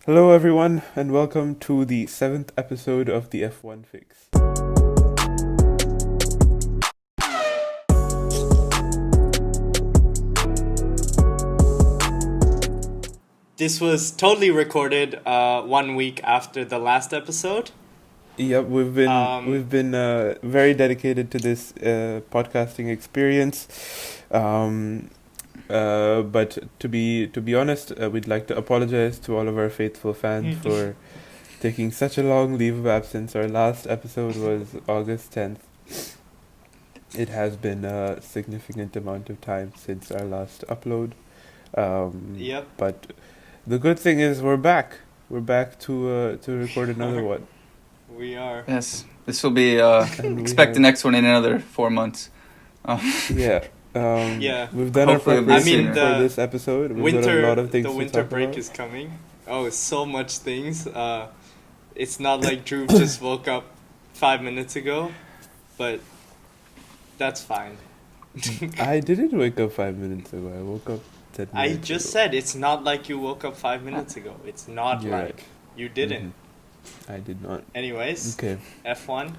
Hello, everyone, and welcome to the seventh episode of the F1 Fix. This was totally recorded 1 week after the last episode. Yep, we've been very dedicated to this podcasting experience. But to be honest, we'd like to apologize to all of our faithful fans for taking such a long leave of absence. Our last episode was August 10th. It has been a significant amount of time since our last upload. Yep. But the good thing is we're back. We're back to record another one. We are. Yes, this will be. And Expect the next one in another 4 months. Yeah. Yeah. We've done our Hopefully it'll be preparation sooner. for this episode. We've got a lot of things the to winter talk break about. is coming. Oh, so much things. It's not like Drew just woke up 5 minutes ago, but that's fine. I didn't wake up 5 minutes ago. I woke up 10 I minutes just ago. said it's not like you woke up 5 minutes ago. It's not You're like right. you didn't. I did not. Anyways, Okay. F1,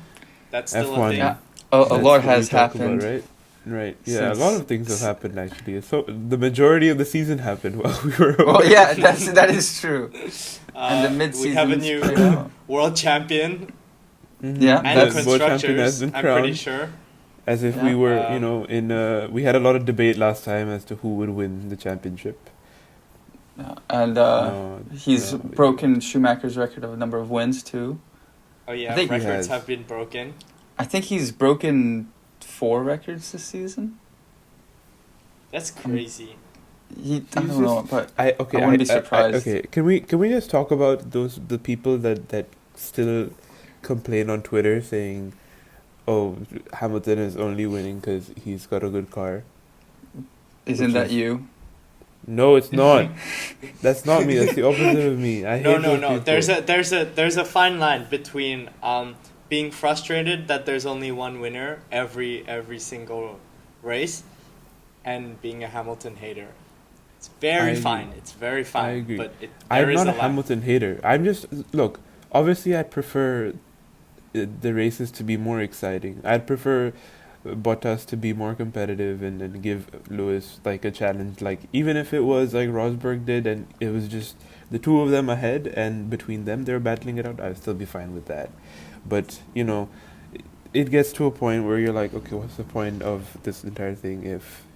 that's still a F1. thing. Yeah, a That's lot what we has talk about, happened. right? Right. Yeah, a lot Since- of things have happened actually. So the majority of the season happened while we were away. Well, yeah, that is true. And the We mid-season. have a new world champion Mhm. Yeah, and That world champion has constructors, been I'm pretty crowned. sure. As if Yeah. we were, we had a lot of debate last time as to who would win the championship. And he's no, broken Schumacher's record of number of wins too. Oh yeah, I think he records has. have been broken. I think he's broken 4 records this season. That's crazy. I He's don't know, but I wouldn't be surprised. Okay, can we just talk about the people that still complain on Twitter saying, "Oh, Hamilton is only winning because he's got a good car." isn't which that is- you? No, it's not. That's not me. That's the opposite of me. I hate No. those people. There's a fine line between being frustrated that there's only one winner every single race, and being a Hamilton hater. It's very I agree. fine. It's very fine. agree. But I'm there is not a line. Hamilton hater. I'm just look. Obviously, I'd prefer the races to be more exciting. I'd prefer Bottas to be more competitive and give Lewis like a challenge. Like even if it was like Rosberg did, and it was just the two of them ahead, and between them they're battling it out, I'd still be fine with that. But it gets to a point where you're like, okay, what's the point of this entire thing if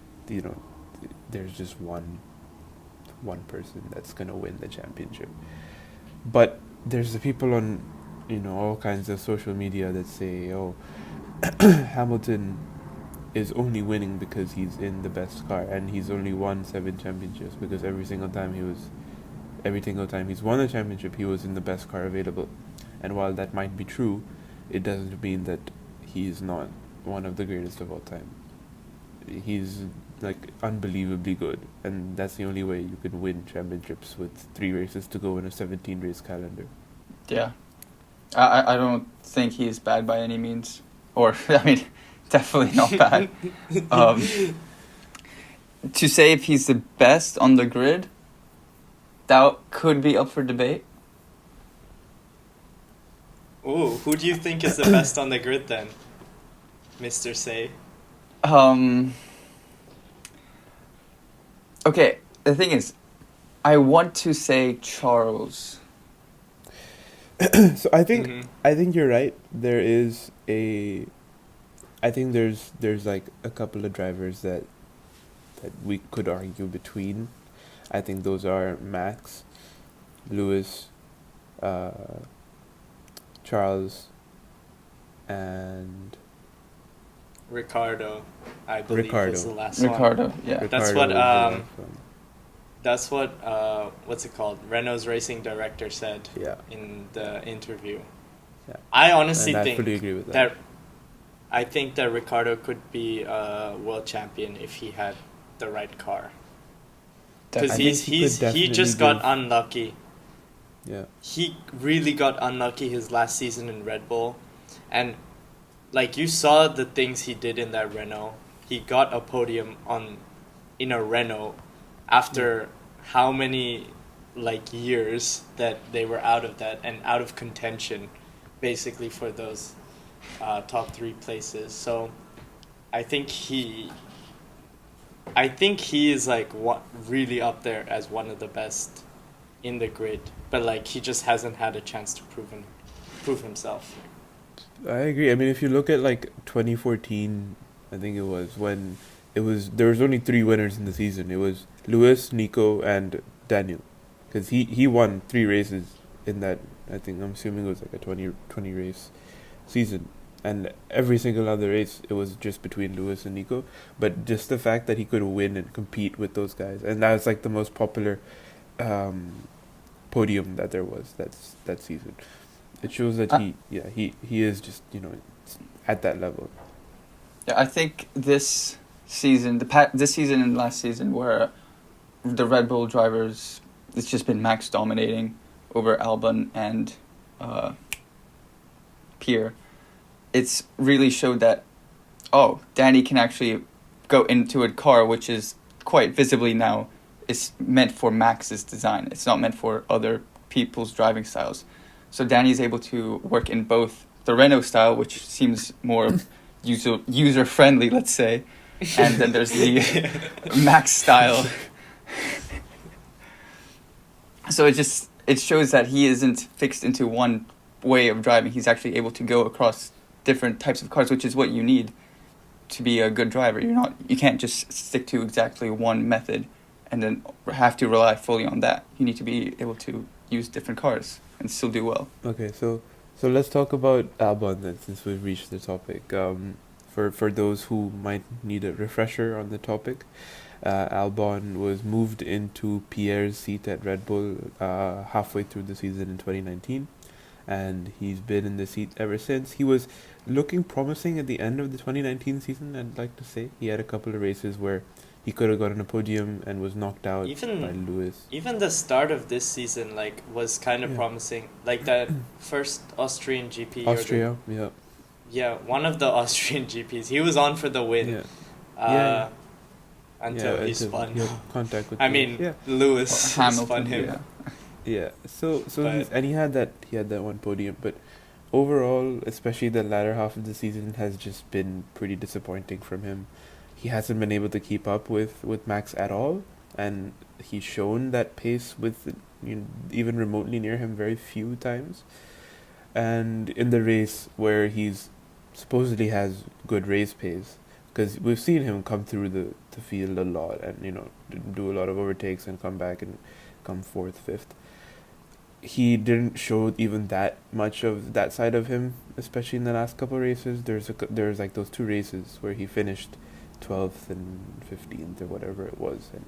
there's just one person that's gonna win the championship? But there's the people on all kinds of social media that say, oh, Hamilton is only winning because he's in the best car, and he's only won 7 championships because every single time he's won a championship, he was in the best car available. And while that might be true, it doesn't mean that he's not one of the greatest of all time. He's like unbelievably good, and that's the only way you can win championships with 3 races to go in a 17 race calendar. Yeah, I don't think he's bad by any means, or I mean, definitely not bad. To say if he's the best on the grid, that could be up for debate. Ooh, who do you think is the best on the grid then, Mr. Say? Okay, the thing is, I want to say Charles. So I think Mhm. I think you're right. I think there's like a couple of drivers that we could argue between. I think those are Max, Lewis, Charles, and Ricardo, I believe Ricardo. was the last one. Ricardo, yeah. That's Ricardo what, was the last one. That's what what's it called? Renault's racing director said Yeah, in the interview. Yeah. I honestly and I think fully agree with that Ricardo could be a world champion if he had the right car. Because I think he could he just definitely got unlucky. Yeah. He really got unlucky his last season in Red Bull, and like you saw the things he did in that Renault. He got a podium in a Renault after how many like years that they were out of that and out of contention, basically for those top three places. So I think he, I think he is like what really up there as one of the best in the grid, but like he just hasn't had a chance to prove himself. I agree. I mean, if you look at like 2014, I think it was when there was only three winners in the season. It was Lewis, Nico, and Daniel, because he won three races in that. I think I'm assuming it was like a 20 race season, and every single other race it was just between Lewis and Nico. But just the fact that he could win and compete with those guys, and that was like the most popular um, podium that there was that season. It shows that he is just at that level. Yeah, I think this season, this season and last season, where the Red Bull drivers, it's just been Max dominating over Albon and Pierre. It's really showed that, oh, Danny can actually go into a car which is quite visibly now is meant for Max's design. It's not meant for other people's driving styles. So Danny is able to work in both the Renault style, which seems more user friendly, let's say, and then there's the Max style. So it shows that he isn't fixed into one way of driving. He's actually able to go across different types of cars, which is what you need to be a good driver. You can't just stick to exactly one method and then have to rely fully on that. You need to be able to use different cars and still do well. Okay, so let's talk about Albon then, since we've reached the topic. For those who might need a refresher on the topic, Albon was moved into Pierre's seat at Red Bull halfway through the season in 2019, and he's been in the seat ever since. He was looking promising at the end of the 2019 season, I'd like to say. He had a couple of races where he could have gotten a podium and was knocked out by Lewis. Even the start of this season was kind of promising. Like that first Austrian GP. Austria, Yeah, one of the Austrian GPs. He was on for the win. Until he spun. He had contact with Lewis spun him. Yeah. So he had that one podium, but overall, especially the latter half of the season, has just been pretty disappointing from him. He hasn't been able to keep up with Max at all, and he's shown that pace with even remotely near him very few times. And in the race where he's supposedly has good race pace, because we've seen him come through the field a lot and do a lot of overtakes and come back and come fourth, fifth. He didn't show even that much of that side of him, especially in the last couple of races. There's like those two races where he finished 12th and 15th or whatever it was, and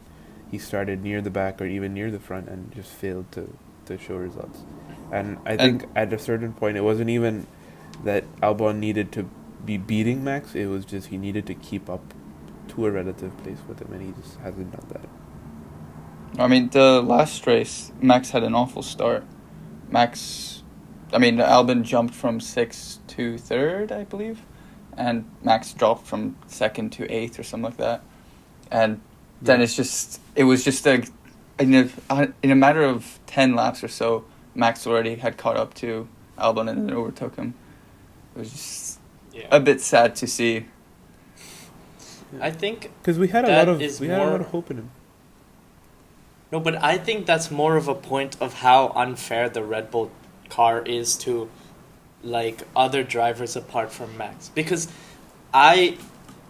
he started near the back or even near the front and just failed to show results. And I think at a certain point it wasn't even that Albon needed to be beating Max, it was just he needed to keep up to a relative place with him, and he just hasn't done that. I mean, the last race, Max had an awful start. Albon jumped from 6th to 3rd, I believe, and Max dropped from 2nd to 8th or something like that. And then it was just in a matter of 10 laps or so, Max already had caught up to Albon and then overtook him. It was just a bit sad to see. I think because we had a lot of hope in him. No, but I think that's more of a point of how unfair the Red Bull car is to other drivers apart from Max, because I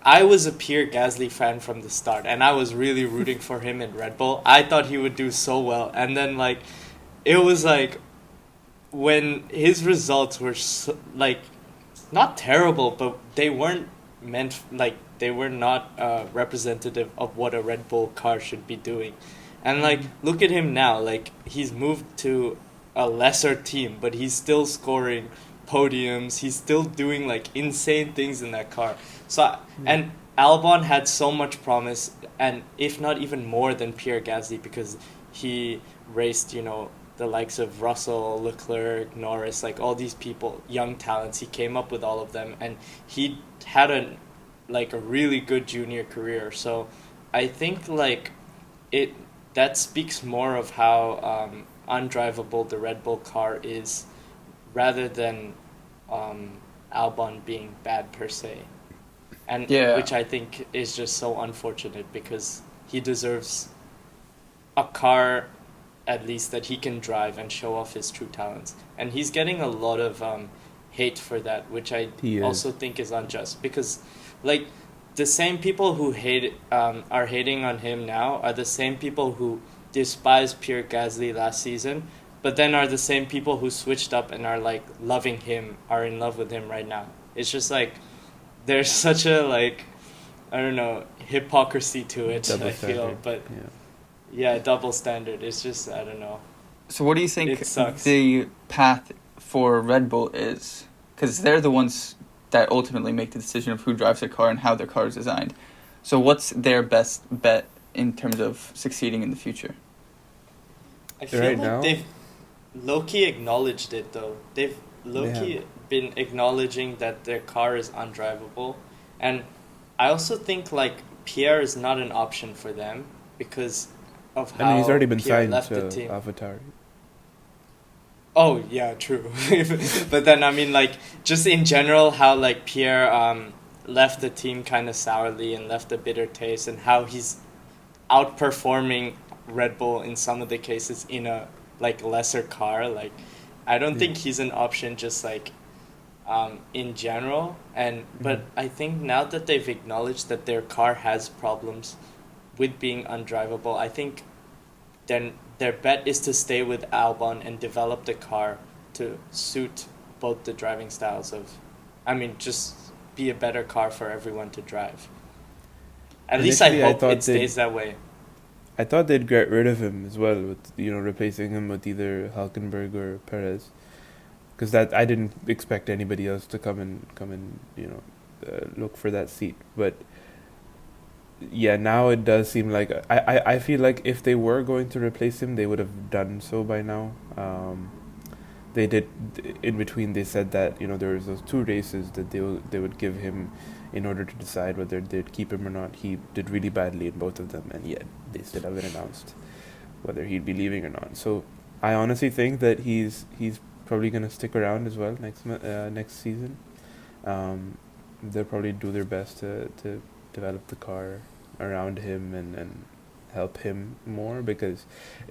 was a Pierre Gasly fan from the start, and I was really rooting for him in Red Bull. I thought he would do so well, and then it was when his results were not terrible, but they weren't meant they were not representative of what a Red Bull car should be doing. And look at him now, he's moved to a lesser team, but he's still scoring podiums. He's still doing insane things in that car. So and Albon had so much promise, and if not even more than Pierre Gasly, because he raced the likes of Russell, Leclerc, Norris, all these people, young talents. He came up with all of them, and he had a really good junior career. So I think that speaks more of how undrivable the Red Bull car is, rather than Albon being bad per se, and Yeah. which I think is just so unfortunate because he deserves a car at least that he can drive and show off his true talents. And he's getting a lot of hate for that, which I He is. also think is unjust because, like, the same people who are hating on him now are the same people who despised Pierre Gasly last season, but then are the same people who switched up and are like loving him, are in love with him right now. It's just like there's such a like I don't know hypocrisy to it. Double I feel, standard. but Yeah. yeah, double standard. It's just I don't know. So what do you think It sucks. the path for Red Bull is? Because they're the ones that ultimately make the decision of who drives their car and how their car is designed. So what's their best bet in terms of succeeding in the future? I feel Right like now? they've low-key acknowledged it though. They've low-key been acknowledging that their car is undrivable, and I also think like Pierre is not an option for them because of how I mean, he's already been Pierre signed left the to team. Avatar. Oh yeah, true. But then I mean like just in general how like Pierre left the team kind of sourly and left a bitter taste, and how he's outperforming Red Bull in some of the cases in a like lesser car. Like I don't Yeah. think he's an option just like in general, and but I think now that they've acknowledged that their car has problems with being undrivable, I think then their bet is to stay with Albon and develop the car to suit both the driving styles of, I mean, just be a better car for everyone to drive. At least I Initially, I hope thought it stays that way. I thought they'd get rid of him as well, with replacing him with either Hulkenberg or Perez, because that I didn't expect anybody else to come and look for that seat. But yeah, now it does seem like I feel like if they were going to replace him, they would have done so by now. They did in between. They said that there was those 2 races that they would give him in order to decide whether they'd keep him or not. He did really badly in both of them, and yet they still haven't announced whether he'd be leaving or not. So I honestly think that he's probably gonna stick around as well next season. They'll probably do their best to develop the car around him and help him more, because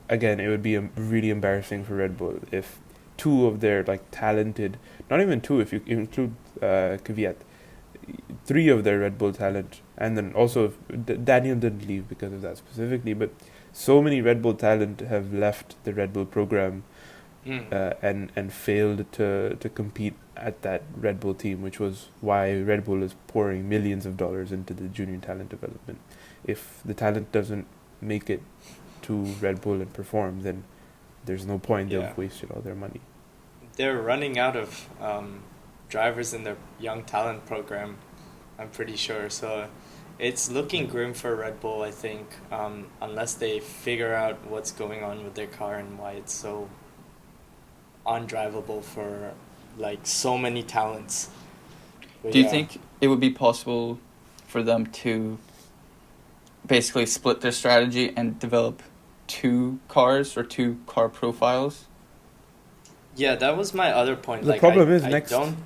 again it would be really embarrassing for Red Bull if 2 of their talented, not even 2 if you include Kvyat, 3 of their Red Bull talent, and then also Daniel didn't leave because of that specifically, but so many Red Bull talent have left the Red Bull program and failed to compete at that Red Bull team, which was why Red Bull is pouring millions of dollars into the junior talent development. If the talent doesn't make it to Red Bull and perform, then there's no point. Yeah. They've wasted all their money. They're running out of drivers in their young talent program, I'm pretty sure. So it's looking grim for Red Bull, I think, unless they figure out what's going on with their car and why it's so undrivable for so many talents. But Do you yeah. think it would be possible for them to basically split their strategy and develop 2 cars or 2 car profiles? Yeah, that was my other point. The problem is I next- don't.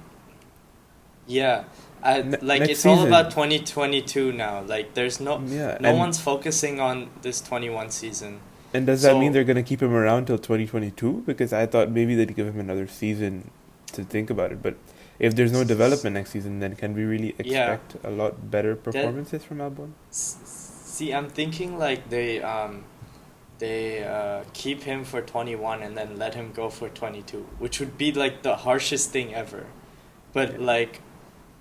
Yeah, next it's all season. about 2022 now. There's no Yeah, one's focusing on this 21 season. And does that So- mean they're going to keep him around till 2022? Because I thought maybe they'd give him another season to think about it. But if there's no development next season, then can we really Yeah. expect a lot better performances from Albon? See, I'm thinking they keep him for 21 and then let him go for 22, which would be the harshest thing ever. But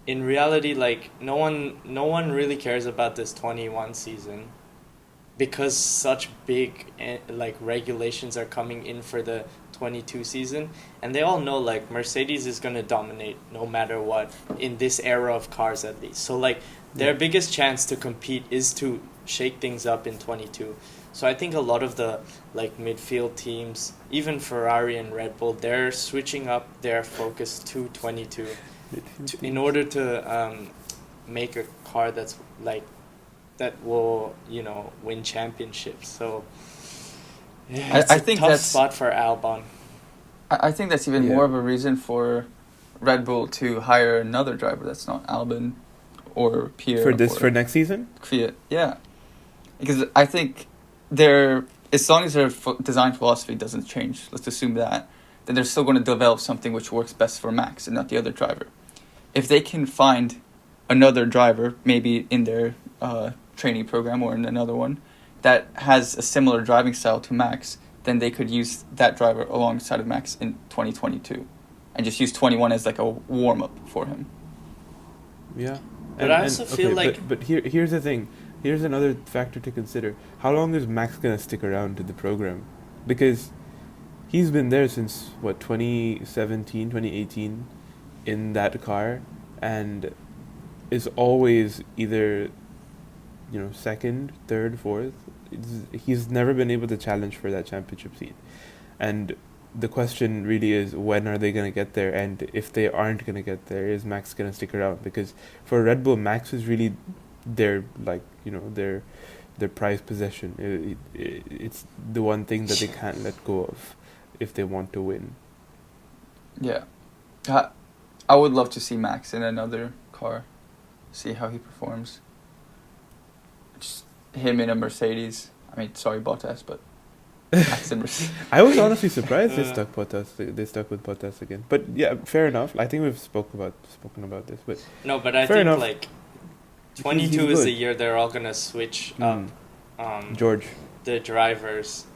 in reality, no one really cares about this 21 season, because such big regulations are coming in for the 22 season, and they all know Mercedes is going to dominate no matter what in this era of cars, at least. So their biggest chance to compete is to shake things up in 22. So I think a lot of the midfield teams, even Ferrari and Red Bull, they're switching up their focus to 22 in order to make a car that's that will win championships. So Yeah, it's I a think tough that's spot for Albon. I think that's even Yeah. more of a reason for Red Bull to hire another driver that's not Albon or Pierre For or next season. Fiat. Yeah, because I think they're as long as their design philosophy doesn't change, let's assume that, then they're still going to develop something which works best for Max and not the other driver. If they can find another driver, maybe in their training program or in another one, that has a similar driving style to Max, then they could use that driver alongside of Max in 2022 and just use 21 as like a warm-up for him. Yeah. But I also feel like- but here's the thing. Here's another factor to consider. How long is Max gonna stick around to the program? Because he's been there since what 2017, 2018 in that car, and is always either second, third, fourth. He's never been able to challenge for that championship seat. And the question really is, when are they going to get there? And if they aren't going to get there, is Max going to stick around? Because for Red Bull, Max is really their their prized possession. It's the one thing that they can't let go of if they want to win. Yeah. I would love to see Max in another car, see how he performs. Just him in a Mercedes. I mean, sorry, Bottas, but Max in Mercedes. I was honestly surprised they stuck Bottas. They stuck with Bottas again. But yeah, fair enough. I think we've spoken about this. But No, but I fair think enough. like He's 22 is good. the year they're all gonna switch up George. the drivers.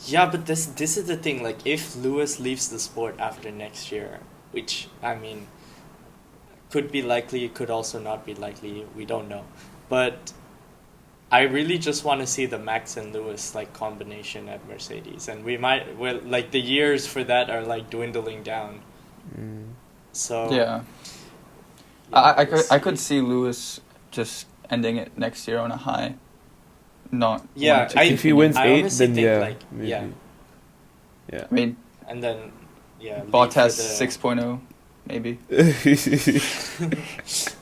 Yeah, but this is the thing. Like, if Lewis leaves the sport after next year, which I mean, could be likely, it could also not be likely. We don't know, but I really just want to see the Max and Lewis like combination at Mercedes, and like the years for that are like dwindling down. So Yeah. I could see Lewis just ending it next year on a high. Not Yeah, wanting to If he continue. wins I 8, honestly then think, yeah, like, maybe. yeah. Yeah. I mean, and then leave Bottas for the- 6.0, maybe.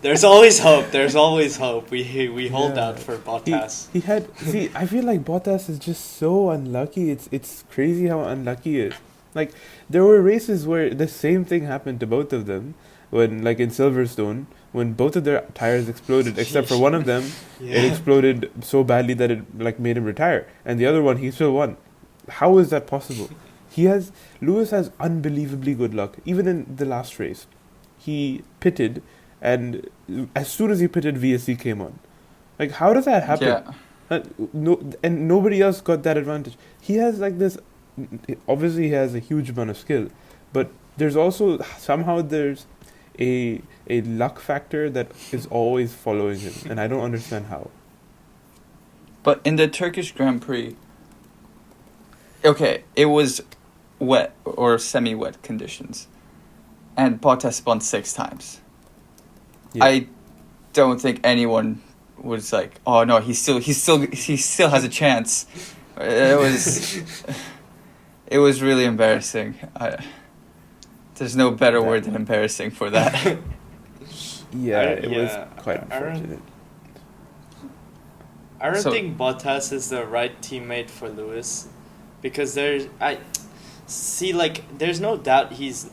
There's always hope. There's always hope. We hold Yeah. out for Bottas. He had I feel like Bottas is just so unlucky. It's crazy how unlucky he is. Like, there were races where the same thing happened to both of them, when like in Silverstone, when both of their tires exploded, except for one of them, it exploded so badly that it like made him retire, and the other one he still won. How is that possible? Lewis has unbelievably good luck. Even in the last race, he pitted, and as soon as he pitted, VSC came on. Like, how does that happen? Yeah. And nobody else got that advantage. He has like this. Obviously, he has a huge amount of skill, but there's also somehow there's a luck factor that is always following him, and I don't understand how. But in the Turkish Grand Prix, okay, it was wet or semi-wet conditions, and Bottas spun 6 times. Yeah. I don't think anyone was like, "Oh no, he still has a chance." It was really embarrassing. There's no better word than embarrassing for that. It was quite I don't- unfortunate. I don't So- think Bottas is the right teammate for Lewis, because there's no doubt he's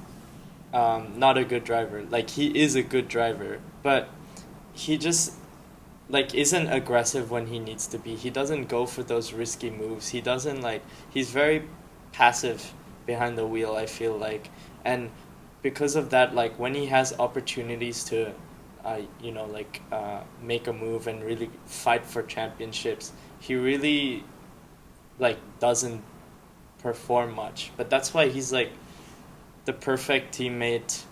not a good driver. Like, he is a good driver, but he just like isn't aggressive when he needs to be. He doesn't go for those risky moves. He doesn't he's very passive behind the wheel, I feel like. And because of that, like, when he has opportunities to make a move and really fight for championships, he really doesn't perform much. But that's why he's like the perfect teammate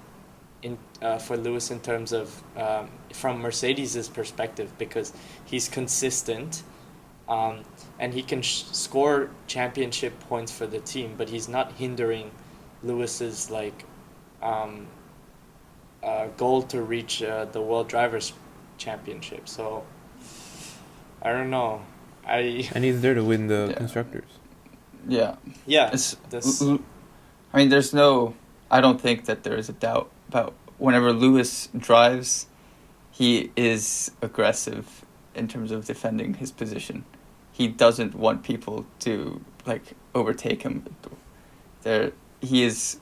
for Lewis in terms of from Mercedes' perspective, because he's consistent, and he can score championship points for the team, but he's not hindering Lewis's goal to reach the World Drivers' Championship. So I don't know. And he's there to win the Yeah. constructors. Yeah. Yeah. I mean, I don't think that there is a doubt about whenever Lewis drives, he is aggressive in terms of defending his position. He doesn't want people to overtake him. He is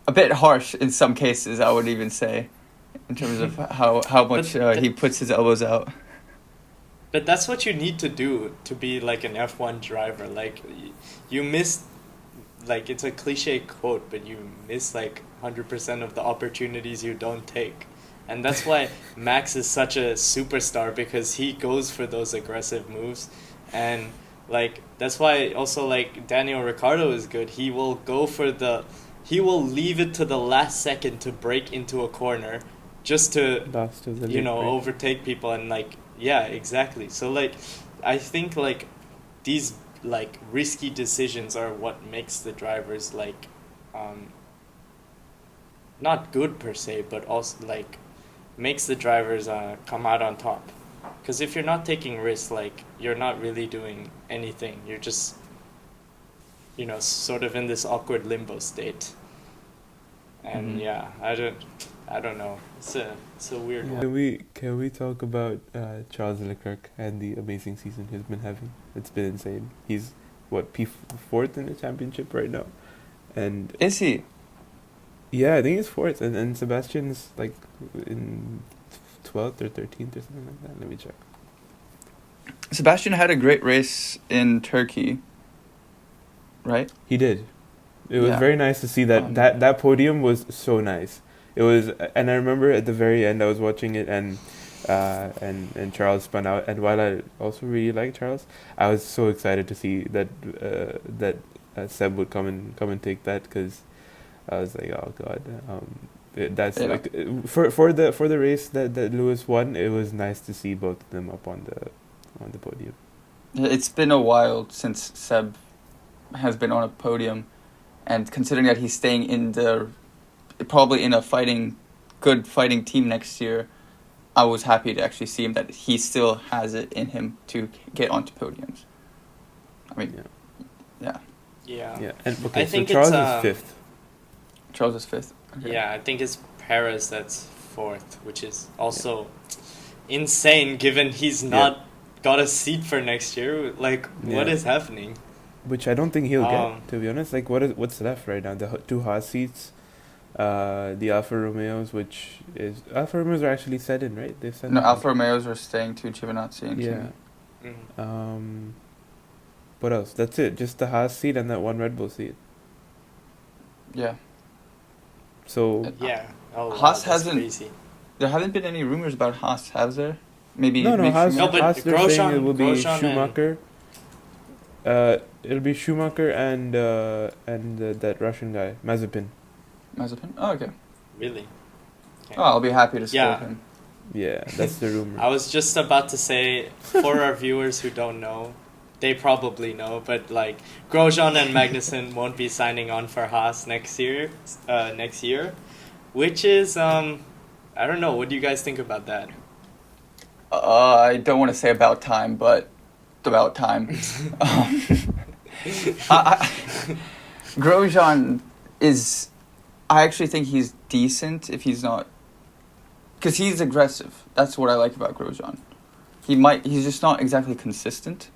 a bit harsh in some cases, I would even say, in terms of how much he puts his elbows out. But that's what you need to do to be like an F1 driver. Like, you miss, like, it's a cliche quote, but you miss like 100% of the opportunities you don't take. And that's why Max is such a superstar, because he goes for those aggressive moves. And like, that's why also like Daniel Ricciardo is good. He will leave it to the last second to break into a corner just to, overtake people. And like, yeah, exactly. So like, I think like these like risky decisions are what makes the drivers like not good per se, but also like makes the drivers come out on top. Because if you're not taking risks, like, you're not really doing anything. You're just, sort of in this awkward limbo state. And yeah, I don't know. It's a weird one. Can we talk about Charles Leclerc and the amazing season he's been having? It's been insane. He's fourth in the championship right now, and is he? Yeah, I think he's fourth, and Sebastian's like in 12th or 13th or something like that. Let me check. Sebastian had a great race in Turkey, right? He did. It was very nice to see that. That podium was so nice. It was, and I remember at the very end I was watching it, and Charles spun out. And while I also really like Charles, I was so excited to see that Seb would come and take that, because I was like, oh god, that's like for the race that Lewis won. It was nice to see both of them up on the podium. It's been a while since Seb has been on a podium, and considering that he's staying in probably in a good fighting team next year, I was happy to actually see him, that he still has it in him to get onto podiums. I mean, yeah. And I think Charles is fifth. Charles is fifth. Okay. Yeah, I think it's Perez that's fourth, which is also insane given he's not got a seat for next year. Like, what is happening? Which I don't think he'll get, to be honest. Like, what's left right now? The two Haas seats, the Alfa Romeos, Alfa Romeos are actually set in, right? They've set in. Alfa Romeos are staying to Giovinazzi and Kimi. Mm-hmm. What else? That's it. Just the Haas seat and that one Red Bull seat. Yeah. So Haas hasn't. Crazy. There haven't been any rumors about Haas, has there? Maybe no. Haas, no, but Haas, they're saying it will be Grosjean Schumacher. It'll be Schumacher and that Russian guy Mazepin. Oh, okay. Really? Okay. Oh, I'll be happy to support him. Yeah, that's the rumor. I was just about to say, for our viewers who don't know, they probably know, but like Grosjean and Magnussen won't be signing on for Haas next year, which is I don't know. What do you guys think about that? I don't want to say about time, but about time. Grosjean is. I actually think he's decent if he's not, because he's aggressive. That's what I like about Grosjean. He's just not exactly consistent.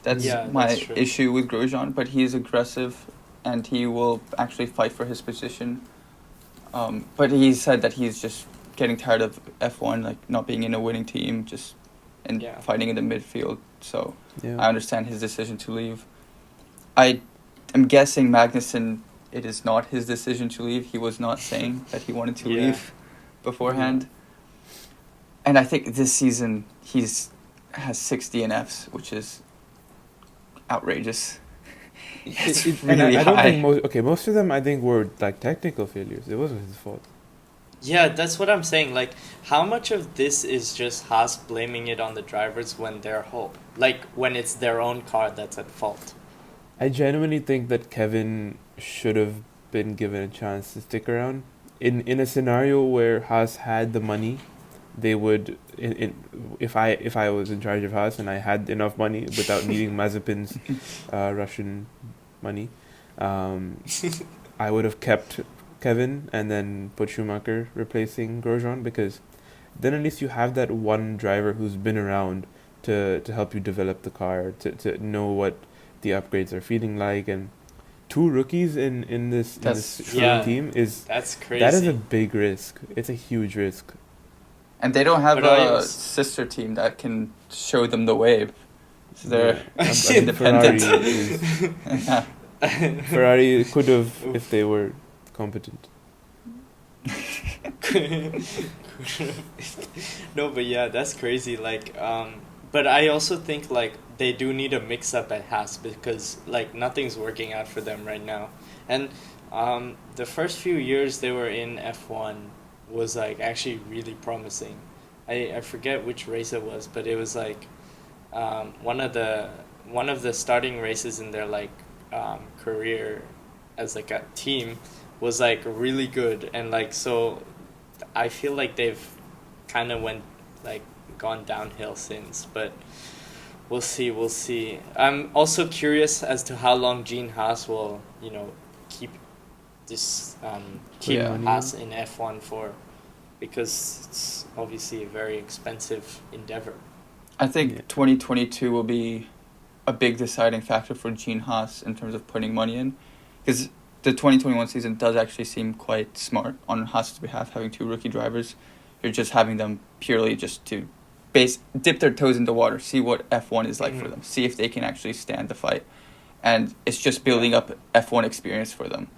That's my issue with Grosjean, but he is aggressive, and he will actually fight for his position. But he said that he's just getting tired of F1, like not being in a winning team, and fighting in the midfield. So I understand his decision to leave. I am guessing Magnussen, it is not his decision to leave. He was not saying that he wanted to leave beforehand. And I think this season has 6 DNFs, which is outrageous. It's really I don't high. think most of them I think were like technical failures. It wasn't his fault. Yeah, that's what I'm saying. Like, how much of this is just Haas blaming it on the drivers when when it's their own car that's at fault? I genuinely think that Kevin should have been given a chance to stick around. In a scenario where Haas had the money, they would. If I was in charge of Haas and I had enough money without needing Mazepin's Russian money, I would have kept Kevin and then put Schumacher replacing Grosjean, because then at least you have that one driver who's been around to help you develop the car, to know what the upgrades are feeling like, and 2 rookies in this That's Yeah. team is That's crazy. that is a big risk. It's a huge risk. And they don't have But I a was- sister team that can show them the way. So they're Yeah. independent. Ferrari is, Yeah. Ferrari could have if they were competent. No, but yeah, that's crazy. But I also think like they do need a mix up at Haas because like nothing's working out for them right now. And the first few years they were in F1 was like actually really promising. I forget which race it was, but it was like one of the starting races in their like career as like a team was like really good, and like so I feel like they've kind of gone downhill since, but we'll see. I'm also curious as to how long Gene Haas will keep this keep Yeah. Haas in F1 for, because it's obviously a very expensive endeavor. I think Yeah. 2022 will be a big deciding factor for Gene Haas in terms of putting money in, because the 2021 season does actually seem quite smart on Haas's behalf, having 2 rookie drivers. You're just having them purely just to dip their toes in the water, see what F1 is like for Mhm. them, see if they can actually stand the fight. And it's just building up F1 experience for them.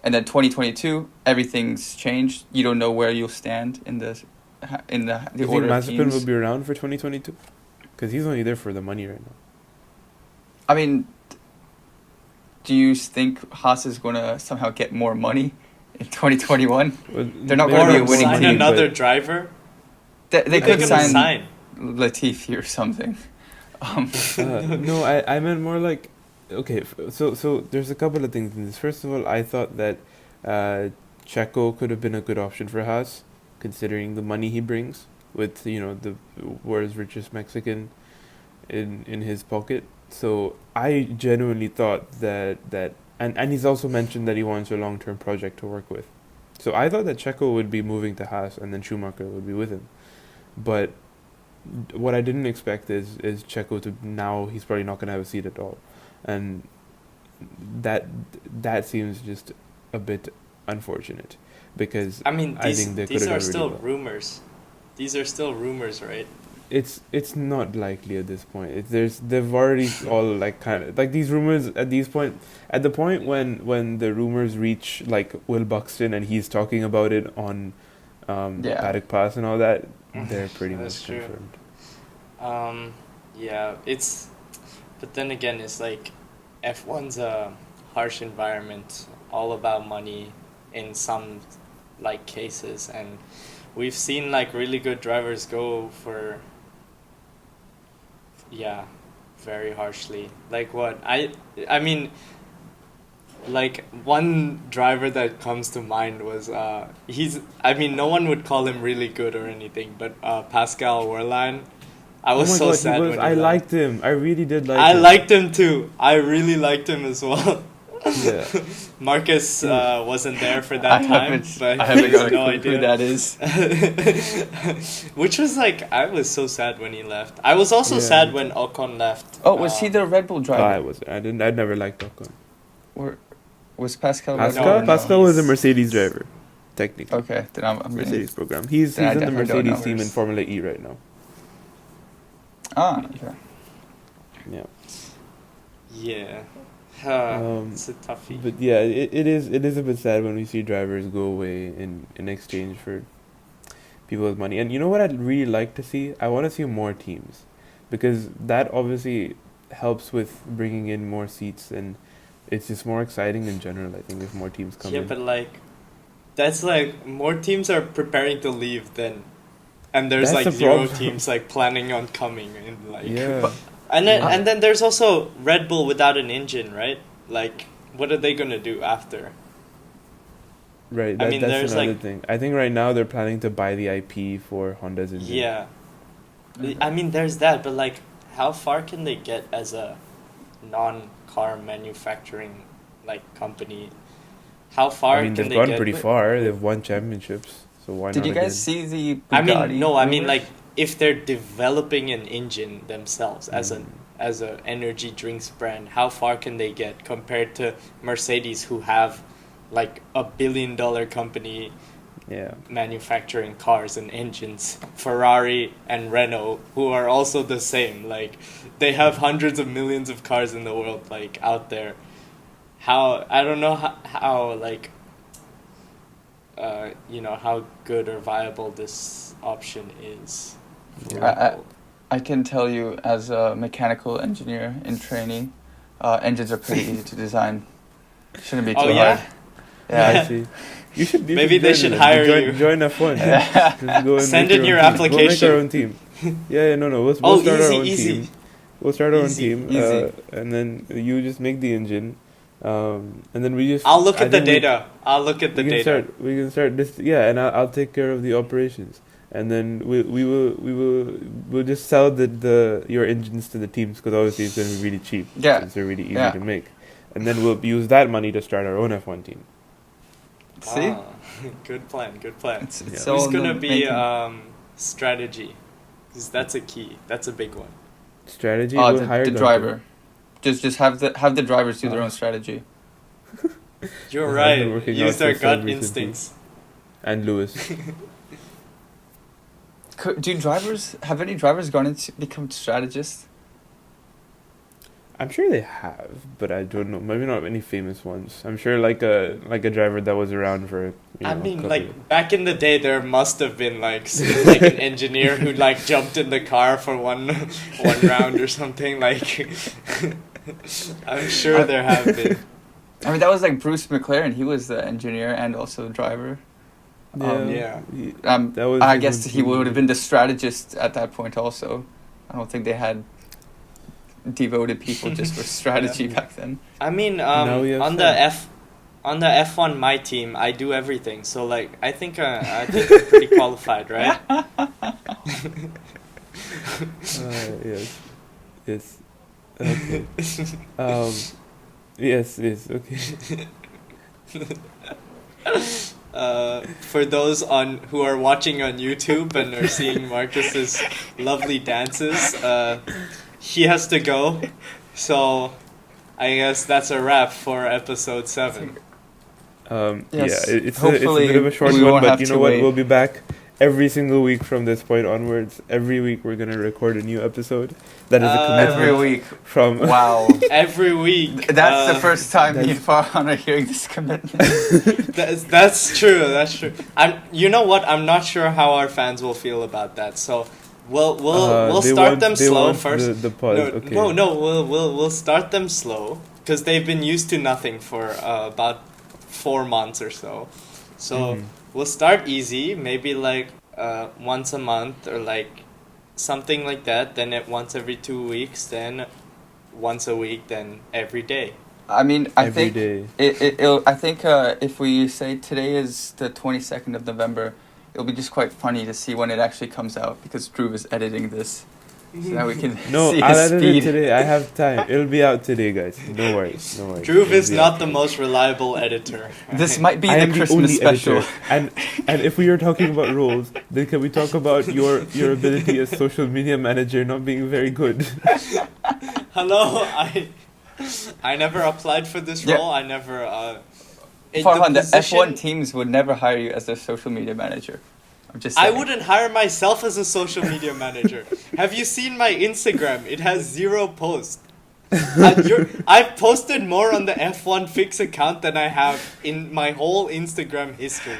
And then 2022, everything's changed. You don't know where you'll stand in the You think order of Mazepin teams. will be around for 2022? Because he's only there for the money right now. I mean, do you think Haas is going to somehow get more money in 2021? Well, They're not maybe gonna be a not winning sign team, another but- driver. They Who they could gonna sign Latifi or something. No, I meant more like, okay, so there's a couple of things in this. First of all, I thought that Checo could have been a good option for Haas, considering the money he brings with the world's richest Mexican in his pocket. So I genuinely thought that and he's also mentioned that he wants a long-term project to work with. So I thought that Checo would be moving to Haas and then Schumacher would be with him. But what I didn't expect is Checo to now he's probably not going to have a seat at all, and that seems just a bit unfortunate because I mean, I think they these could've are done really still well. rumors. These are still rumors, right? it's not likely at this point. They've already all like kind of like these rumors at the point when the rumors reach like Will Buxton and he's talking about it on Paddock Pass and all that, they're pretty That's much true. confirmed. Yeah, but then again, it's like F1's a harsh environment, all about money in some like cases, and we've seen like really good drivers go for very harshly. Like what? I mean, like one driver that comes to mind was no one would call him really good or anything, but Pascal Wehrlein. I was so sad when he I left. liked him. I really did like I him. liked him too. I really liked him as well. Yeah. Marcus wasn't there for that time, but I haven't he got has a no clue idea. who that is. Which was like, I was so sad when he left. I was also Yeah. sad when Ocon left. Oh, was he the Red Bull driver? I never liked Ocon. Or was Pascal? Pascal was a Mercedes driver, technically. Okay, then I'm getting- Mercedes program. He's Then I in the definitely don't Mercedes know. team in Formula E right now. Okay. Yeah. Yeah. It's a toughie. But yeah, it is a bit sad when we see drivers go away in exchange for people with money. And you know what I'd really like to see? I want to see more teams, because that obviously helps with bringing in more seats, and it's just more exciting in general, I think, if more teams come in. But like, that's like, more teams are preparing to leave then. And there's That's like the 0 problem. teams like planning on coming in like. Yeah. And then there's also Red Bull without an engine, right? Like, what are they gonna do after? Right, I mean, that's there's, another like- thing. I think right now they're planning to buy the IP for Honda's engine. Yeah. I mean, there's that, but like, how far can they get as a non-car manufacturing like company? How far I mean, can they've they gone get? pretty far. They've won championships, so why Did not you guys again? see the Bugatti? I mean, no. I mean, rumors? like, if they're developing an engine themselves as as a energy drinks brand, how far can they get compared to Mercedes, who have like $1 billion company Yeah. manufacturing cars and engines, Ferrari and Renault, who are also the same. Like, they have hundreds of millions of cars in the world, like, out there. How, I don't know how like, how good or viable this option is. I can tell you, as a mechanical engineer in training, engines are pretty easy to design. Shouldn't be too hard. Yeah, I see. Maybe they should hire you. Join F1. Just go and send make in your your own team. We'll make application. our own team. No. We'll start our own easy. team. We'll start our own Easy. team, and then you just make the engine, and then we just. I'll look at the data. We can start this. Yeah, and I'll take care of the operations, and then we'll just sell your engines to the teams, because obviously it's going to be really cheap. Yeah. Since they're really easy to make, and then we'll use that money to start our own F1 team. See? Good plan. It's Who's all in gonna the be making. strategy? Because that's a key. That's a big one. Strategy. Oh, we'll hire the driver. Just have the drivers do their own strategy. You're I've right. been working Use out their for gut some recently. instincts. And Lewis. Have any drivers gone into become strategists? I'm sure they have, but I don't know. Maybe not any famous ones. I'm sure like a driver that was around for. I mean, like, back in the day, there must have been like an engineer who like jumped in the car for one round or something. Like, I'm sure there have been. I mean, that was like Bruce McLaren. He was the engineer and also the driver. Yeah. That was I guess he would have been the strategist at that point also. I don't think they had devoted people just for strategy back then. I mean, on the F1 my team, I do everything. So like, I think I'm pretty qualified, right? Yes. Okay. Yes. Okay. For those who are watching on YouTube and are seeing Marcus's lovely dances, he has to go. So I guess that's a wrap for episode 7. Yes. It's a bit of a short one, but you know what? We'll be back every single week from this point onwards. Every week we're gonna record a new episode. That is a commitment. Every week. From Wow. Every week. That's the first time me and Farhan are hearing this commitment. That's true. You know what? I'm not sure how our fans will feel about that. So we'll start them slow first. The pause. Okay. No. We'll start them slow because they've been used to nothing for about 4 months or so. So we'll start easy, maybe like once a month or like something like that. Then once every 2 weeks. Then once a week. Then every day. I mean, I think day. if we say today is the 22nd of November, it'll be just quite funny to see when it actually comes out, because Drew is editing this, so that we can see I'll his edit speed. it today. I have time. It'll be out today, guys. No worries. Drew is not the most reliable editor. This might be I the am Christmas the only special. editor. And if we are talking about roles, then can we talk about your ability as social media manager not being very good? Hello, I never applied for this role. I never. Farhan, the F1 teams would never hire you as their social media manager. I'm just saying. I wouldn't hire myself as a social media manager. Have you seen my Instagram? It has 0 posts. I've posted more on the F1 Fix account than I have in my whole Instagram history.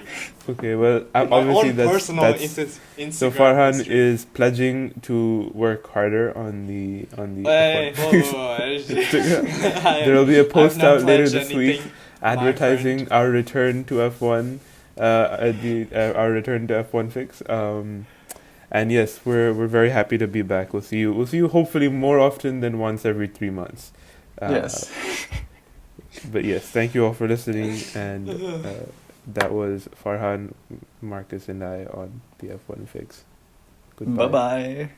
Okay, well, My obviously own that's personal Instagram. so Farhan history. is pledging to work harder on the Hey, There will be a post out later this week advertising our return to F1, our return to F1 Fix. And yes, we're very happy to be back. We'll see you hopefully more often than once every 3 months. Yes. But yes, thank you all for listening, and that was Farhan, Marcus, and I on the F1 Fix. Goodbye. Bye-bye.